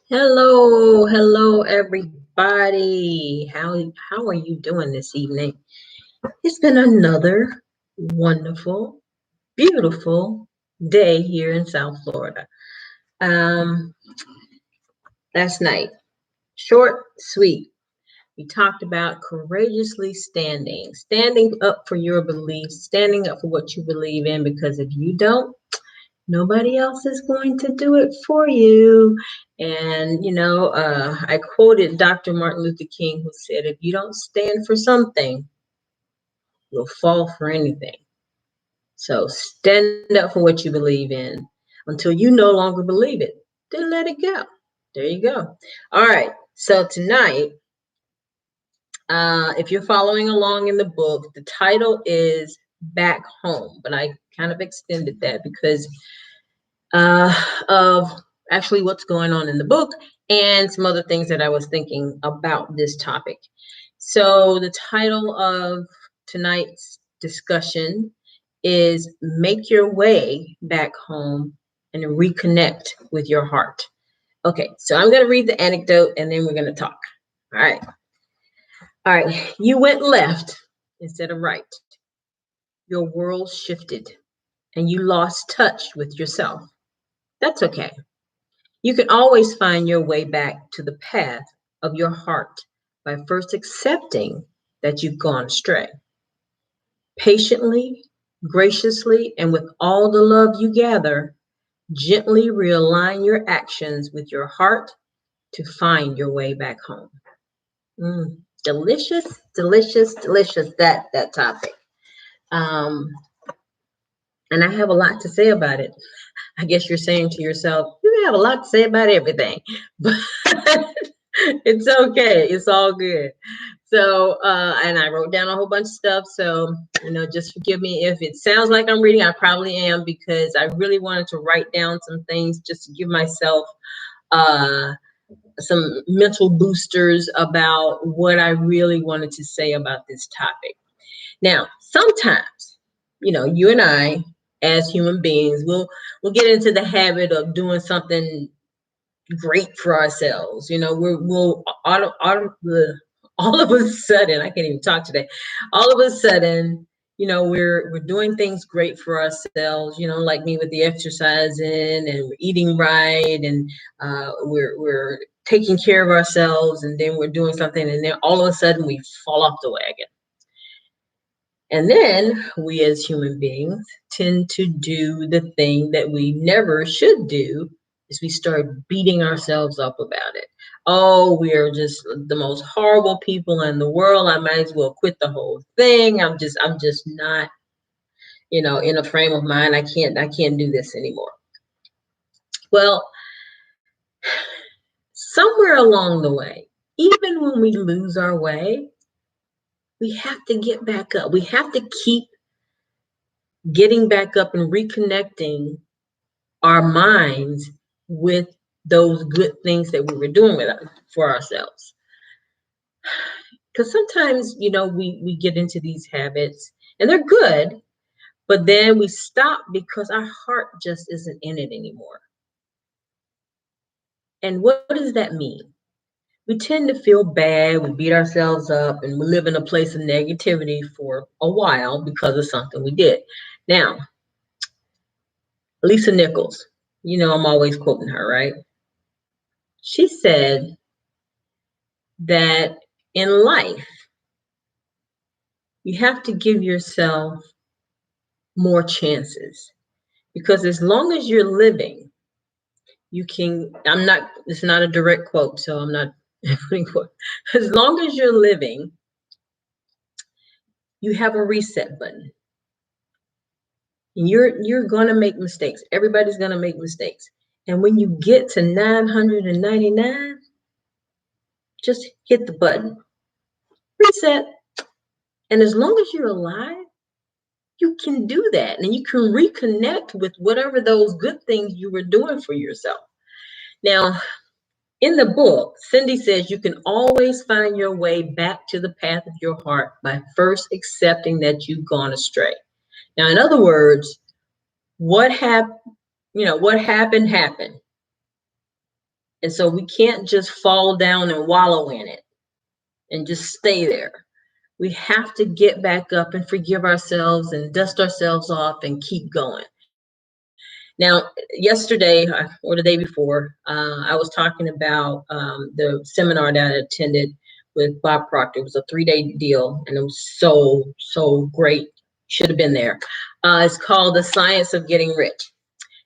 Hello, everybody. How are you doing this evening? It's been another wonderful, beautiful day here in South Florida. Um, Last night, short, sweet. We talked about courageously standing up for your beliefs, standing up for what you believe in, because if you don't, nobody else is going to do it for you. And, I quoted Dr. Martin Luther King, who said, if you don't stand for something, you'll fall for anything. So stand up for what you believe in until you no longer believe it. Then let it go. There you go. All right. So tonight, if you're following along in the book, the title is Back Home, but I kind of extended that because of actually what's going on in the book and some other things that I was thinking about this topic. So the title of tonight's discussion is Make Your Way Back Home and Reconnect with Your Heart. Okay, so I'm going to read the anecdote and then we're going to talk. All right. All right. You went left instead of right. Your world shifted and you lost touch with yourself. That's okay. You can always find your way back to the path of your heart by first accepting that you've gone astray. Patiently, graciously, and with all the love you gather, gently realign your actions with your heart to find your way back home. Delicious, delicious, delicious, that topic. Um, and I have a lot to say about it. I guess you're saying to yourself, you have a lot to say about everything, but it's okay. It's all good. So, and I wrote down a whole bunch of stuff. So, just forgive me if it sounds like I'm reading. I probably am, because I really wanted to write down some things just to give myself some mental boosters about what I really wanted to say about this topic. Now, sometimes, you and I, as human beings, we'll get into the habit of doing something great for ourselves. We'll all of a sudden, I can't even talk today. All of a sudden, we're doing things great for ourselves. Like me with the exercising, and we're eating right, and we're taking care of ourselves, and then we're doing something, and then all of a sudden we fall off the wagon. And then we as human beings tend to do the thing that we never should do, is we start beating ourselves up about it. Oh, we are just the most horrible people in the world. I might as well quit the whole thing. I'm just not, in a frame of mind. I can't do this anymore. Well, somewhere along the way, even when we lose our way, we have to get back up. We have to keep getting back up and reconnecting our minds with those good things that we were doing for ourselves. Because sometimes, we get into these habits and they're good, but then we stop because our heart just isn't in it anymore. And what does that mean? We tend to feel bad, we beat ourselves up, and we live in a place of negativity for a while because of something we did. Now, Lisa Nichols, I'm always quoting her, right? She said that in life, you have to give yourself more chances, because as long as you're living, it's not a direct quote, so I'm not putting quote. As long as you're living, you have a reset button. And you're going to make mistakes. Everybody's going to make mistakes. And when you get to 999, just hit the button, reset. And as long as you're alive, you can do that, and you can reconnect with whatever those good things you were doing for yourself. Now, in the book, Cyndie says you can always find your way back to the path of your heart by first accepting that you've gone astray. Now, in other words, what happened? what happened, happened. And so we can't just fall down and wallow in it and just stay there. We have to get back up and forgive ourselves and dust ourselves off and keep going. Now, yesterday or the day before, I was talking about the seminar that I attended with Bob Proctor. It was a 3-day deal, and it was so great. Should have been there. It's called The Science of Getting Rich.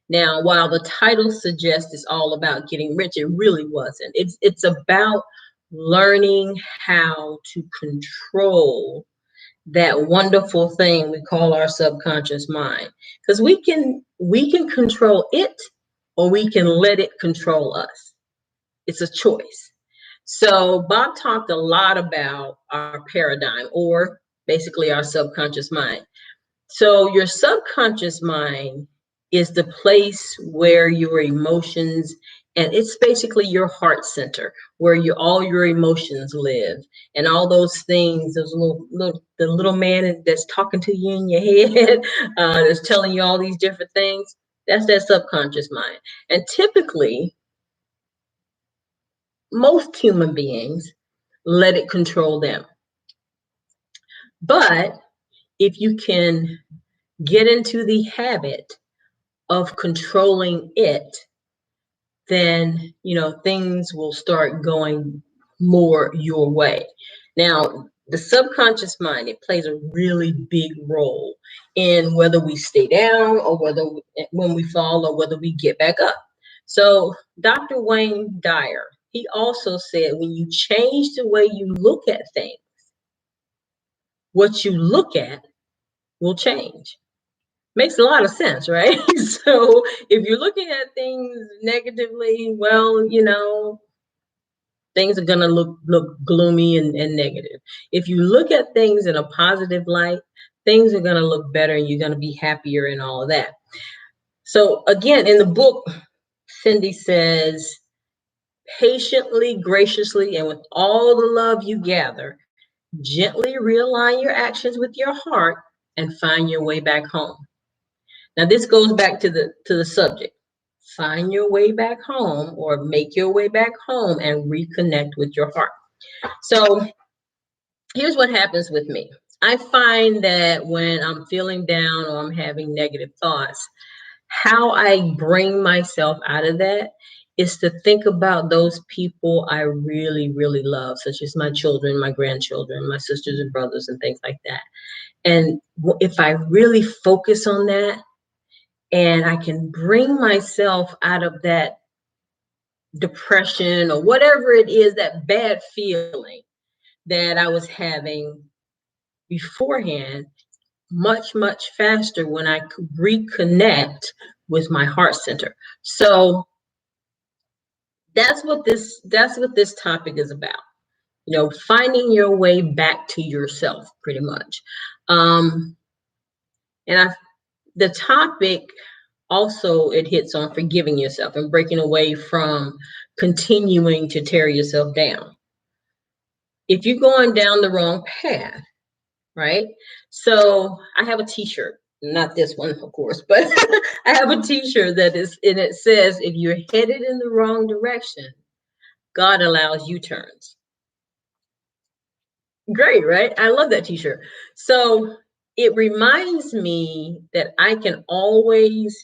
Now, while the title suggests it's all about getting rich, it really wasn't. It's about learning how to control that wonderful thing we call our subconscious mind, because we can control it, or we can let it control us. It's a choice. So Bob talked a lot about our paradigm, or basically our subconscious mind. So your subconscious mind is the place where your emotions, and it's basically your heart center, where all your emotions live, and all those things, those the little man that's talking to you in your head, that's telling you all these different things. That's that subconscious mind. And typically, most human beings let it control them. But if you can get into the habit of controlling it, then things will start going more your way. Now, the subconscious mind, it plays a really big role in whether we stay down, or when we fall, or whether we get back up. So Dr. Wayne Dyer, he also said, when you change the way you look at things, what you look at will change. Makes a lot of sense, right? So if you're looking at things negatively, well, things are going to look gloomy and negative. If you look at things in a positive light, things are going to look better, and you're going to be happier and all of that. So again, in the book, Cyndie says, patiently, graciously, and with all the love you gather, gently realign your actions with your heart and find your way back home. Now, this goes back to the subject. Find your way back home, or make your way back home, and reconnect with your heart. So here's what happens with me. I find that when I'm feeling down, or I'm having negative thoughts, how I bring myself out of that is to think about those people I really, really love, such as my children, my grandchildren, my sisters and brothers, and things like that. And if I really focus on that, and I can bring myself out of that depression, or whatever it is, that bad feeling that I was having beforehand, much faster when I could reconnect with my heart center. So that's what this topic is about. Finding your way back to yourself, pretty much. And the topic also, it hits on forgiving yourself and breaking away from continuing to tear yourself down. If you're going down the wrong path, right? So I have a t-shirt, not this one, of course, but I have a t-shirt and it says, if you're headed in the wrong direction, God allows U-turns. Great, right? I love that t-shirt. So it reminds me that I can always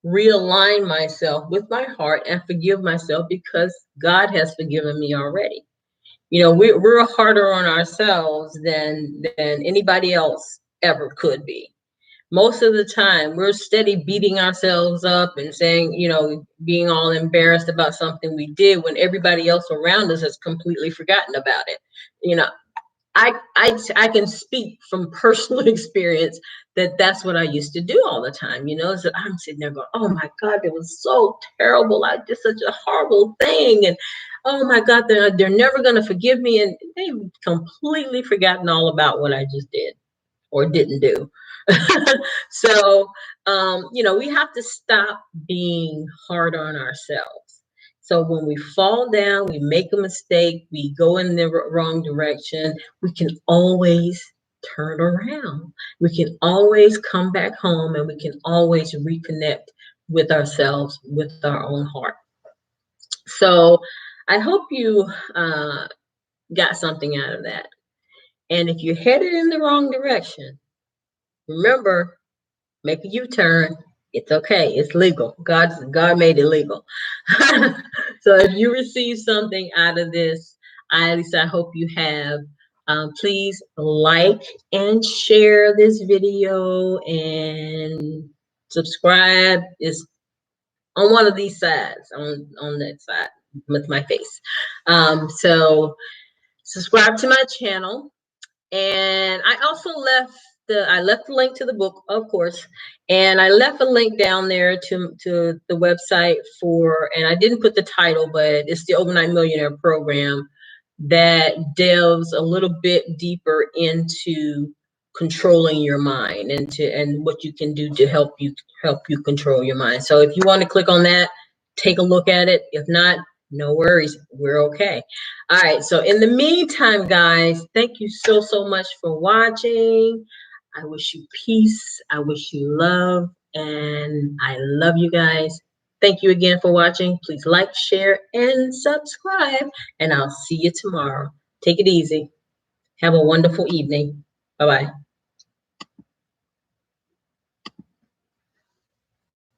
realign myself with my heart and forgive myself, because God has forgiven me already. We're harder on ourselves than anybody else ever could be. Most of the time, we're steady beating ourselves up and saying, being all embarrassed about something we did, when everybody else around us has completely forgotten about it. I can speak from personal experience that that's what I used to do all the time. So I'm sitting there going, oh my God, that was so terrible. I did such a horrible thing. And oh my God, they're never going to forgive me. And they've completely forgotten all about what I just did or didn't do. So, we have to stop being hard on ourselves. So when we fall down, we make a mistake, we go in the wrong direction, we can always turn around. We can always come back home, and we can always reconnect with ourselves, with our own heart. So I hope you got something out of that. And if you're headed in the wrong direction, remember, make a U-turn. It's okay. It's legal. God made it legal. So if you receive something out of this, at least I hope you have. Please like and share this video and subscribe. Is on one of these sides, on that side with my face. So subscribe to my channel. And I also left the link to the book, of course, and I left a link down there to the website for, and I didn't put the title, but it's the Overnight Millionaire Program that delves a little bit deeper into controlling your mind and what you can do to help you control your mind. So if you want to click on that, take a look at it. If not, no worries, we're okay. All right, so in the meantime, guys, thank you so much for watching. I wish you peace, I wish you love, and I love you guys. Thank you again for watching. Please like, share, and subscribe, and I'll see you tomorrow. Take it easy. Have a wonderful evening. Bye-bye.